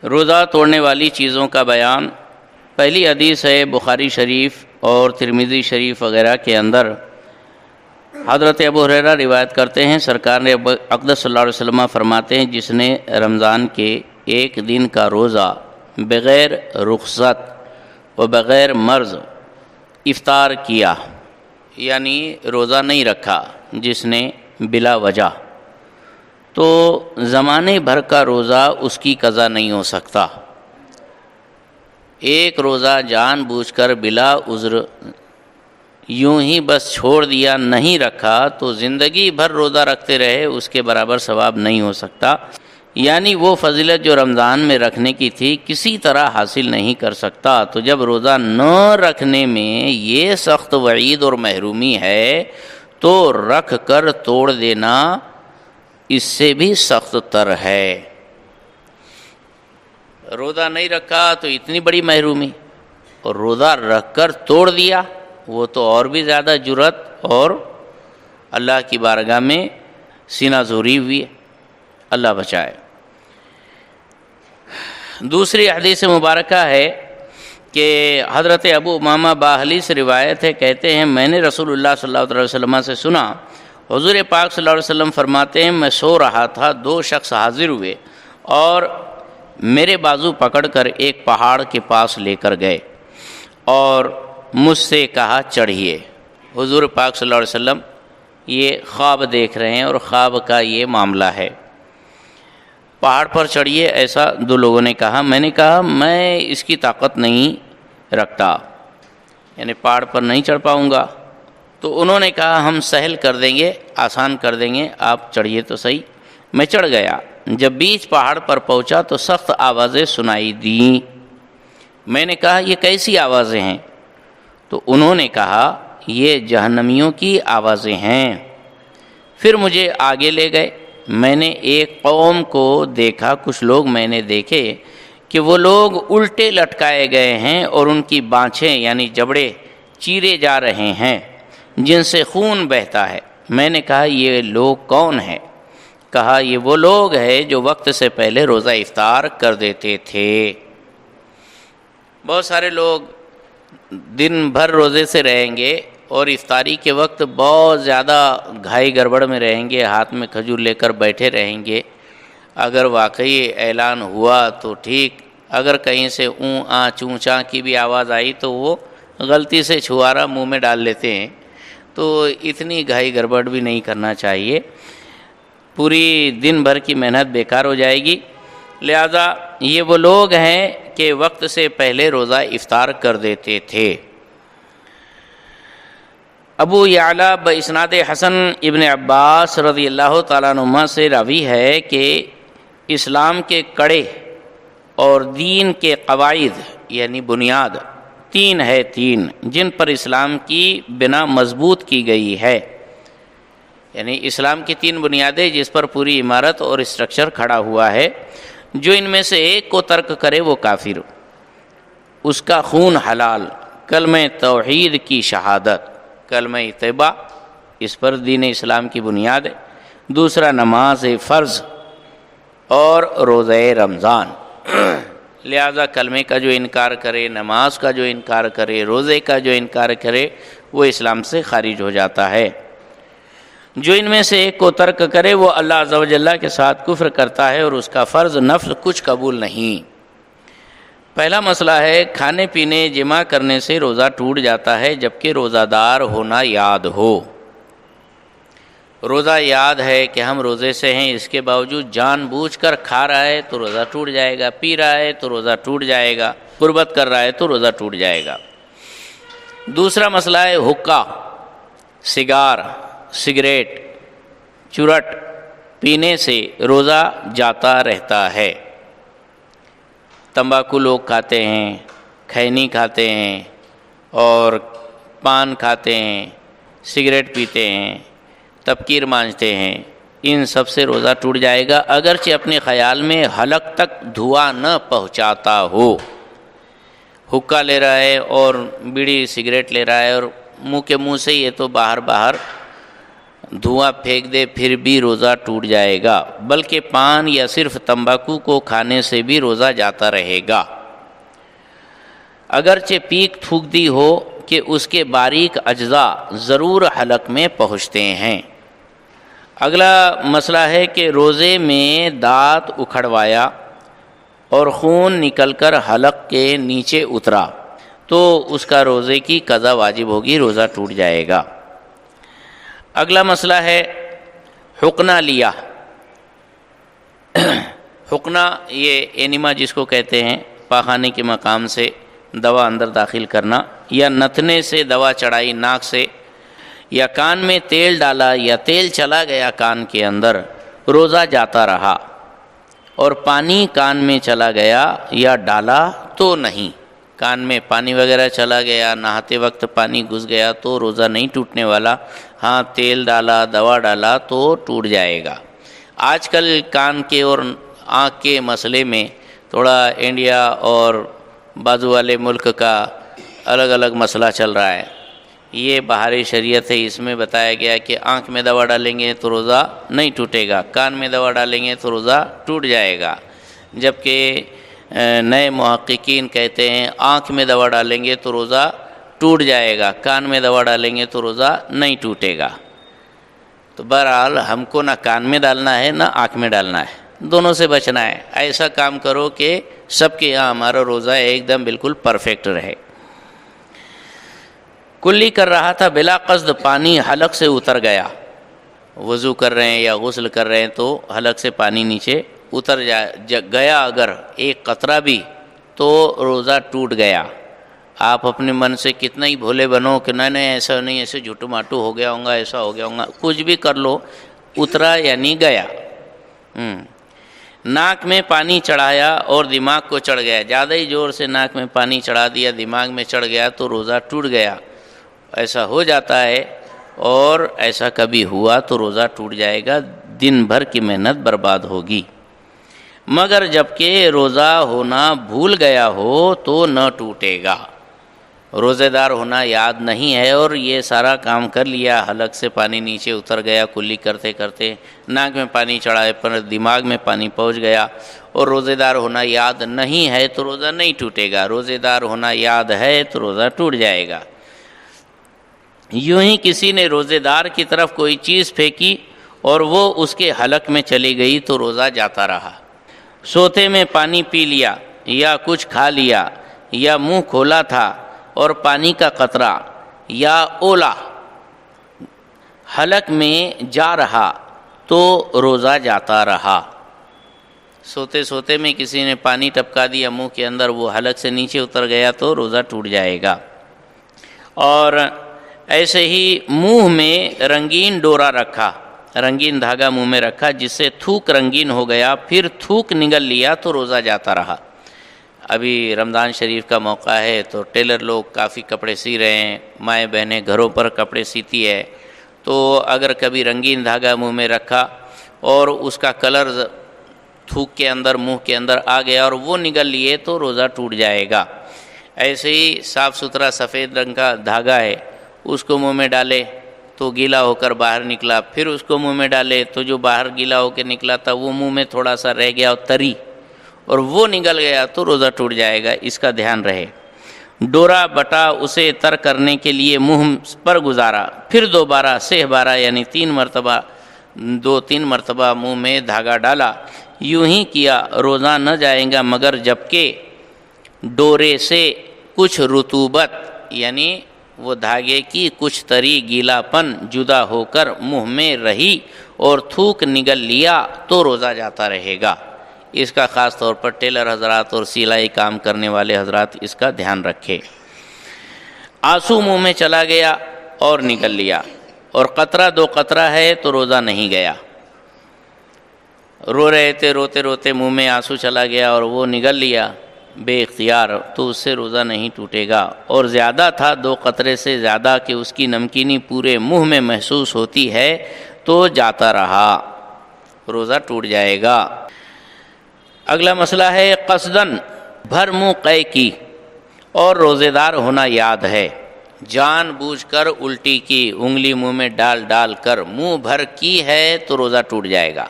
روزہ توڑنے والی چیزوں کا بیان۔ پہلی حدیث ہے بخاری شریف اور ترمذی شریف وغیرہ کے اندر، حضرت ابو ہریرہ روایت کرتے ہیں، سرکار نے اقدس صلی اللہ علیہ وسلم فرماتے ہیں، جس نے رمضان کے ایک دن کا روزہ بغیر رخصت و بغیر مرض افطار کیا، یعنی روزہ نہیں رکھا جس نے بلا وجہ، تو زمانے بھر کا روزہ اس کی قضا نہیں ہو سکتا۔ ایک روزہ جان بوجھ کر بلا عذر یوں ہی بس چھوڑ دیا، نہیں رکھا، تو زندگی بھر روزہ رکھتے رہے اس کے برابر ثواب نہیں ہو سکتا، یعنی وہ فضیلت جو رمضان میں رکھنے کی تھی کسی طرح حاصل نہیں کر سکتا۔ تو جب روزہ نہ رکھنے میں یہ سخت وعید اور محرومی ہے تو رکھ کر توڑ دینا اس سے بھی سخت تر ہے۔ روزہ نہیں رکھا تو اتنی بڑی محرومی، اور روزہ رکھ کر توڑ دیا وہ تو اور بھی زیادہ جرأت اور اللہ کی بارگاہ میں سینہ زوری ہوئی ہے، اللہ بچائے۔ دوسری حدیث مبارکہ ہے کہ حضرت ابو امامہ باہلی سے روایت ہے، کہتے ہیں میں نے رسول اللہ صلی اللہ علیہ وسلم سے سنا، حضور پاک صلی اللہ علیہ وسلم فرماتے ہیں میں سو رہا تھا، دو شخص حاضر ہوئے اور میرے بازو پکڑ کر ایک پہاڑ کے پاس لے کر گئے اور مجھ سے کہا چڑھیے۔ حضور پاک صلی اللہ علیہ وسلم یہ خواب دیکھ رہے ہیں اور خواب کا یہ معاملہ ہے، پہاڑ پر چڑھیے ایسا دو لوگوں نے کہا۔ میں نے کہا میں اس کی طاقت نہیں رکھتا، یعنی پہاڑ پر نہیں چڑھ پاؤں گا۔ تو انہوں نے کہا ہم سہل کر دیں گے، آسان کر دیں گے، آپ چڑھیے تو صحیح۔ میں چڑھ گیا، جب بیچ پہاڑ پر پہنچا تو سخت آوازیں سنائی دیں۔ میں نے کہا یہ کیسی آوازیں ہیں؟ تو انہوں نے کہا یہ جہنمیوں کی آوازیں ہیں۔ پھر مجھے آگے لے گئے، میں نے ایک قوم کو دیکھا، کچھ لوگ میں نے دیکھے کہ وہ لوگ الٹے لٹکائے گئے ہیں اور ان کی بانچھیں یعنی جبڑے چیرے جا رہے ہیں جن سے خون بہتا ہے۔ میں نے کہا یہ لوگ کون ہیں؟ کہا یہ وہ لوگ ہیں جو وقت سے پہلے روزہ افطار کر دیتے تھے۔ بہت سارے لوگ دن بھر روزے سے رہیں گے اور افطاری کے وقت بہت زیادہ گھائی گڑبڑ میں رہیں گے، ہاتھ میں کھجور لے کر بیٹھے رہیں گے۔ اگر واقعی اعلان ہوا تو ٹھیک، اگر کہیں سے اوں آ چوں چاں کی بھی آواز آئی تو وہ غلطی سے چھوارا منہ میں ڈال لیتے ہیں، تو اتنی گھائی گڑبڑ بھی نہیں کرنا چاہیے، پوری دن بھر کی محنت بیکار ہو جائے گی۔ لہذا یہ وہ لوگ ہیں کہ وقت سے پہلے روزہ افطار کر دیتے تھے۔ ابو یعلا باسناد حسن ابن عباس رضی اللہ تعالیٰ عنہما سے راوی ہے کہ اسلام کے کڑے اور دین کے قواعد یعنی بنیاد تین جن پر اسلام کی بنا مضبوط کی گئی ہے، یعنی اسلام کی تین بنیادیں جس پر پوری عمارت اور اسٹرکچر کھڑا ہوا ہے، جو ان میں سے ایک کو ترک کرے وہ کافر، اس کا خون حلال، کلمہ توحید کی شہادت، کلمہ طیبہ اس پر دین اسلام کی بنیاد ہے، دوسرا نماز فرض اور روزہ رمضان۔ لہذا کلمے کا جو انکار کرے، نماز کا جو انکار کرے، روزے کا جو انکار کرے وہ اسلام سے خارج ہو جاتا ہے۔ جو ان میں سے ایک کو ترک کرے وہ اللہ عز و جل کے ساتھ کفر کرتا ہے اور اس کا فرض نفل کچھ قبول نہیں۔ پہلا مسئلہ ہے کھانے پینے جمع کرنے سے روزہ ٹوٹ جاتا ہے جبکہ روزہ دار ہونا یاد ہو۔ روزہ یاد ہے کہ ہم روزے سے ہیں، اس کے باوجود جان بوجھ کر کھا رہا ہے تو روزہ ٹوٹ جائے گا، پی رہا ہے تو روزہ ٹوٹ جائے گا، قربت کر رہا ہے تو روزہ ٹوٹ جائے گا۔ دوسرا مسئلہ ہے حقہ، سگار، سگریٹ، چرٹ پینے سے روزہ جاتا رہتا ہے۔ تمباکو لوگ کھاتے ہیں، کھینی کھاتے ہیں اور پان کھاتے ہیں، سگریٹ پیتے ہیں، تبکیر مانجتے ہیں، ان سب سے روزہ ٹوٹ جائے گا اگرچہ اپنے خیال میں حلق تک دھواں نہ پہنچاتا ہو۔ حقہ لے رہا ہے اور بیڑی سگریٹ لے رہا ہے اور منہ کے منہ سے یہ تو باہر دھواں پھینک دے پھر بھی روزہ ٹوٹ جائے گا، بلکہ پان یا صرف تمباکو کو کھانے سے بھی روزہ جاتا رہے گا، اگرچہ پیک تھوک دی ہو کہ اس کے باریک اجزاء ضرور حلق میں پہنچتے ہیں۔ اگلا مسئلہ ہے کہ روزے میں دانت اکھڑوایا اور خون نکل کر حلق کے نیچے اترا تو اس کا روزے کی قضا واجب ہوگی، روزہ ٹوٹ جائے گا۔ اگلا مسئلہ ہے حقنہ لیا۔ حقنہ یہ اینما جس کو کہتے ہیں، پاخانے کے مقام سے دوا اندر داخل کرنا، یا نتنے سے دوا چڑھائی ناک سے، یا کان میں تیل ڈالا یا تیل چلا گیا کان کے اندر، روزہ جاتا رہا، اور پانی کان میں چلا گیا یا ڈالا تو نہیں، کان میں پانی وغیرہ چلا گیا، نہاتے وقت پانی گھس گیا تو روزہ نہیں ٹوٹنے والا، ہاں تیل ڈالا دوا ڈالا تو ٹوٹ جائے گا۔ آج کل کان کے اور آنکھ کے مسئلے میں تھوڑا انڈیا اور بازو والے ملک کا الگ الگ مسئلہ چل رہا ہے۔ یہ بہاری شریعت ہے، اس میں بتایا گیا کہ آنکھ میں دوا ڈالیں گے تو روزہ نہیں ٹوٹے گا، کان میں دوا ڈالیں گے تو روزہ ٹوٹ جائے گا، جبکہ نئے محققین کہتے ہیں آنکھ میں دوا ڈالیں گے تو روزہ ٹوٹ جائے گا، کان میں دوا ڈالیں گے تو روزہ نہیں ٹوٹے گا۔ تو بہرحال ہم کو نہ کان میں ڈالنا ہے نہ آنکھ میں ڈالنا ہے، دونوں سے بچنا ہے۔ ایسا کام کرو کہ سب کے یہاں ہمارا روزہ ایک دم بالکل پرفیکٹ رہے۔ کلی کر رہا تھا، بلا قصد پانی حلق سے اتر گیا، وضو کر رہے ہیں یا غسل کر رہے ہیں تو حلق سے پانی نیچے اتر گیا اگر ایک قطرہ بھی تو روزہ ٹوٹ گیا۔ آپ اپنے من سے کتنا ہی بھولے بنو کہ نہیں ایسا نہیں، ایسے جھوٹو ماٹو ہو گیا ہوں گا، ایسا ہو گیا ہوں گا، کچھ بھی کر لو، اترا یعنی گیا۔ ناک میں پانی چڑھایا اور دماغ کو چڑھ گیا، زیادہ ہی زور سے ناک میں پانی چڑھا دیا، دماغ میں چڑھ گیا تو روزہ ٹوٹ گیا۔ ایسا ہو جاتا ہے، اور ایسا کبھی ہوا تو روزہ ٹوٹ جائے گا، دن بھر کی محنت برباد ہوگی۔ مگر جبکہ روزہ ہونا بھول گیا ہو تو نہ ٹوٹے گا۔ روزے دار ہونا یاد نہیں ہے اور یہ سارا کام کر لیا، حلق سے پانی نیچے اتر گیا، کلی کرتے کرتے ناک میں پانی چڑھائے پر دماغ میں پانی پہنچ گیا، اور روزے دار ہونا یاد نہیں ہے تو روزہ نہیں ٹوٹے گا، روزے دار ہونا یاد ہے تو روزہ ٹوٹ جائے گا۔ یوں ہی کسی نے روزے دار کی طرف کوئی چیز پھینکی اور وہ اس کے حلق میں چلی گئی تو روزہ جاتا رہا۔ سوتے میں پانی پی لیا یا کچھ کھا لیا یا منہ کھولا تھا اور پانی کا قطرہ یا اولا حلق میں جا رہا تو روزہ جاتا رہا۔ سوتے سوتے میں کسی نے پانی ٹپکا دیا منہ کے اندر، وہ حلق سے نیچے اتر گیا تو روزہ ٹوٹ جائے گا۔ اور ایسے ہی منہ میں رنگین ڈورا رکھا، رنگین دھاگا منہ میں رکھا جس سے تھوک رنگین ہو گیا، پھر تھوک نگل لیا تو روزہ جاتا رہا۔ ابھی رمضان شریف کا موقع ہے تو ٹیلر لوگ کافی کپڑے سی رہے ہیں، مائیں بہنیں گھروں پر کپڑے سیتی ہے، تو اگر کبھی رنگین دھاگا منہ میں رکھا اور اس کا کلر تھوک کے اندر منہ کے اندر آ گیا اور وہ نگل لیے تو روزہ ٹوٹ جائے گا۔ ایسے ہی صاف ستھرا سفید رنگ کا دھاگا ہے، اس کو منہ میں ڈالے تو گیلا ہو کر باہر نکلا، پھر اس کو منہ میں ڈالے تو جو باہر گیلا ہو کے نکلا تھا وہ منہ میں تھوڑا سا رہ گیا اور تری، اور وہ نگل گیا تو روزہ ٹوٹ جائے گا، اس کا دھیان رہے۔ ڈورا بٹا اسے تر کرنے کے لیے منہ پر گزارا، پھر دوبارہ 6 بارہ یعنی 3 مرتبہ 2-3 مرتبہ منہ میں دھاگا ڈالا، یوں ہی کیا، روزہ نہ جائے گا مگر جبکہ ڈورے سے کچھ رطوبت یعنی وہ دھاگے کی کچھ تری گیلا پن جدا ہو کر منہ میں رہی اور تھوک نگل لیا تو روزہ جاتا رہے گا۔ اس کا خاص طور پر ٹیلر حضرات اور سلائی کام کرنے والے حضرات اس کا دھیان رکھے۔ آنسو منہ میں چلا گیا اور نکل لیا، اور قطرہ 2 قطرہ ہے تو روزہ نہیں گیا۔ رو رہے تھے، روتے روتے منہ میں آنسو چلا گیا اور وہ نگل لیا بے اختیار تو اس سے روزہ نہیں ٹوٹے گا، اور زیادہ تھا 2 قطرے سے زیادہ کہ اس کی نمکینی پورے منہ میں محسوس ہوتی ہے تو جاتا رہا، روزہ ٹوٹ جائے گا۔ اگلا مسئلہ ہے قصدن بھر منہ قے کی اور روزے دار ہونا یاد ہے، جان بوجھ کر الٹی کی، انگلی منہ میں ڈال ڈال کر منہ بھر کی ہے تو روزہ ٹوٹ جائے گا۔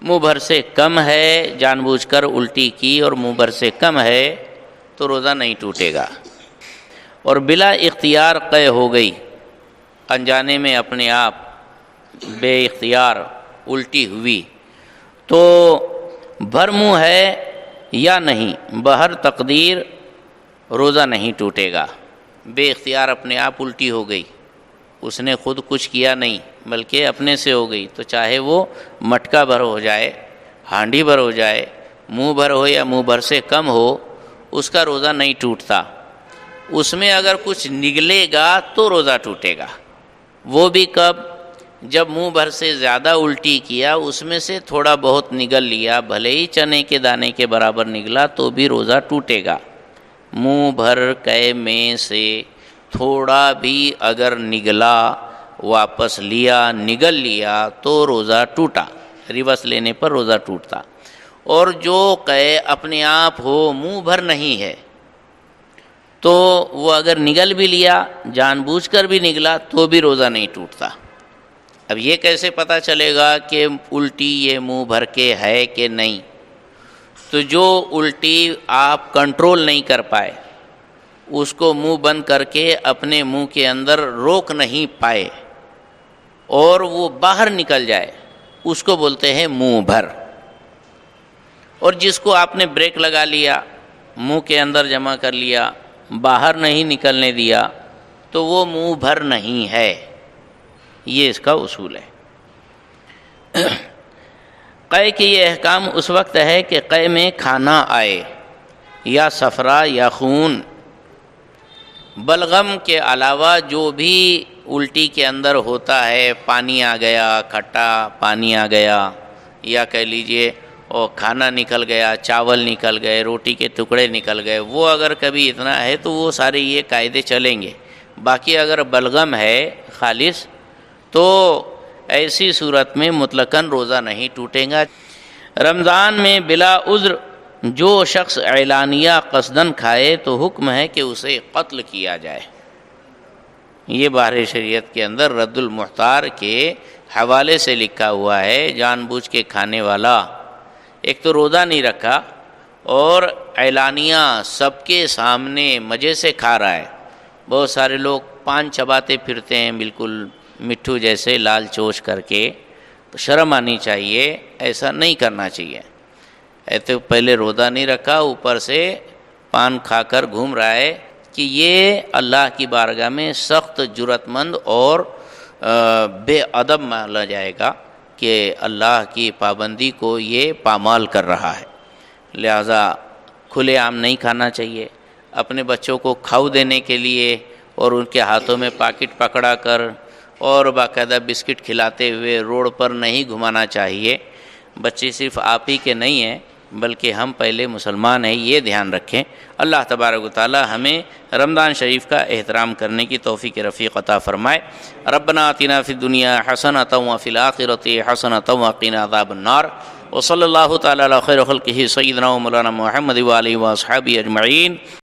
منہ بھر سے کم ہے، جان بوجھ کر الٹی کی اور منہ بھر سے کم ہے تو روزہ نہیں ٹوٹے گا۔ اور بلا اختیار قے ہو گئی، انجانے میں اپنے آپ بے اختیار الٹی ہوئی، تو بھر منہ ہے یا نہیں، بہر تقدیر روزہ نہیں ٹوٹے گا۔ بے اختیار اپنے آپ الٹی ہو گئی، اس نے خود کچھ کیا نہیں بلکہ اپنے سے ہو گئی، تو چاہے وہ مٹکا بھر ہو جائے، ہانڈی بھر ہو جائے، منہ بھر ہو یا منہ بھر سے کم ہو، اس کا روزہ نہیں ٹوٹتا۔ اس میں اگر کچھ نگلے گا تو روزہ ٹوٹے گا۔ وہ بھی کب؟ جب منہ بھر سے زیادہ الٹی کیا، اس میں سے تھوڑا بہت نگل لیا، بھلے ہی چنے کے دانے کے برابر نگلا تو بھی روزہ ٹوٹے گا۔ منہ بھر قے میں سے تھوڑا بھی اگر نگلا، واپس لیا، نگل لیا تو روزہ ٹوٹا، ریورس لینے پر روزہ ٹوٹتا۔ اور جو قے اپنے آپ ہو، منہ بھر نہیں ہے، تو وہ اگر نگل بھی لیا، جان بوجھ کر بھی نگلا تو بھی روزہ نہیں ٹوٹتا۔ اب یہ کیسے پتہ چلے گا کہ الٹی یہ منہ بھر کے ہے کہ نہیں؟ تو جو الٹی آپ کنٹرول نہیں کر پائے، اس کو منہ بند کر کے اپنے منہ کے اندر روک نہیں پائے اور وہ باہر نکل جائے، اس کو بولتے ہیں منہ بھر۔ اور جس کو آپ نے بریک لگا لیا، منہ کے اندر جمع کر لیا، باہر نہیں نکلنے دیا، تو وہ منہ بھر نہیں ہے۔ یہ اس کا اصول ہے۔ قے کے یہ احکام اس وقت ہے کہ قے میں کھانا آئے یا صفرا یا خون، بلغم کے علاوہ جو بھی الٹی کے اندر ہوتا ہے، پانی آ گیا، کھٹا پانی آ گیا، یا کہہ لیجئے اور کھانا نکل گیا، چاول نکل گئے، روٹی کے ٹکڑے نکل گئے، وہ اگر کبھی اتنا ہے تو وہ سارے یہ قاعدے چلیں گے۔ باقی اگر بلغم ہے خالص تو ایسی صورت میں مطلقاً روزہ نہیں ٹوٹے گا۔ رمضان میں بلا عذر جو شخص اعلانیہ قصدن کھائے تو حکم ہے کہ اسے قتل کیا جائے۔ یہ بحر شریعت کے اندر رد المحتار کے حوالے سے لکھا ہوا ہے۔ جان بوجھ کے کھانے والا ایک تو روزہ نہیں رکھا اور اعلانیہ سب کے سامنے مزے سے کھا رہا ہے۔ بہت سارے لوگ پان چباتے پھرتے ہیں بالکل مٹھو جیسے لال چوچ کر کے، تو شرم آنی چاہیے، ایسا نہیں کرنا چاہیے۔ تو پہلے روزہ نہیں رکھا، اوپر سے پان کھا کر گھوم رہا ہے، کہ یہ اللہ کی بارگاہ میں سخت جرأت مند اور بے ادب مانا جائے گا کہ اللہ کی پابندی کو یہ پامال کر رہا ہے۔ لہذا کھلے عام نہیں کھانا چاہیے۔ اپنے بچوں کو کھاؤ دینے کے لیے اور ان کے ہاتھوں میں پاکٹ پکڑا کر اور باقاعدہ بسکٹ کھلاتے ہوئے روڈ پر نہیں گھمانا چاہیے۔ بچے صرف آپ ہی کے نہیں ہیں بلکہ ہم پہلے مسلمان ہیں، یہ دھیان رکھیں۔ اللہ تبارک و تعالی ہمیں رمضان شریف کا احترام کرنے کی توفیق رفیق عطا فرمائے۔ ربنا آتنا فی الدنیا حسنۃ وفی الآخرۃ حسنۃ وقنا عذاب النار، وصلی اللہ تعالی علی خیر خلقہ سیدنا و مولانا محمد وآلہ وصحبہ اجمعین۔